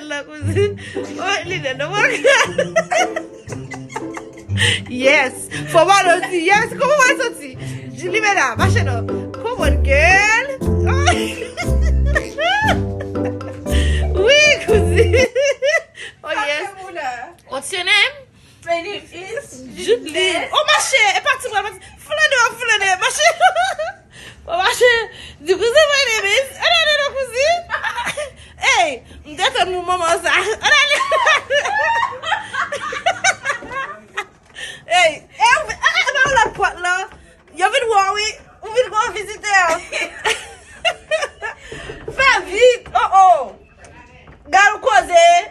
La cousine. Oh, Lina, no more. Yes. For one of the yes. Come on, Soti. Libera, Machino. Come on, girl. Oui, cousine. Oh, yes. What's your name? My name is Judeline. Oh, ma chère. Et parti, ma chère. Flâneur, ma chère. Oh, ma chère. Du coup, c'est my name is. Non, cousine. Hey, that's a new mama. Hey, dans la pointe là, il y avait une Huawei, on vient de visiter. Fais vite, oh. Gare croisée.